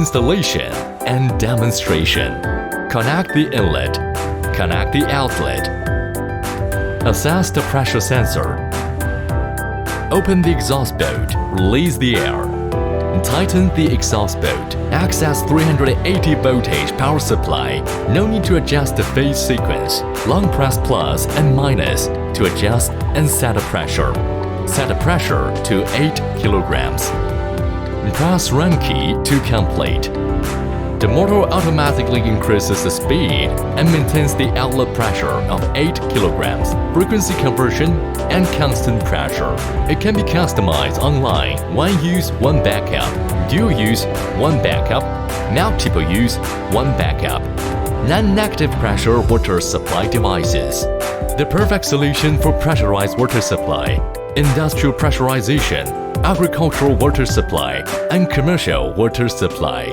Installation and demonstration. Connect the inlet. Connect the outlet. Assess the pressure sensor. Open the exhaust bolt. Release the air. Tighten the exhaust bolt. Access 380 voltage power supply. No need to adjust the phase sequence. Long press plus and minus to adjust and set the pressure. Set the pressure to 8 kilograms. Press run key to complete. The motor automatically increases the speed and maintains the outlet pressure of 8 kilograms, frequency conversion, and constant pressure. It can be customized online: one use, one backup, dual use, one backup, multiple use, one backup, non-negative pressure water supply devices. The perfect solution for pressurized water supply, industrial pressurization, agricultural water supply, and commercial water supply.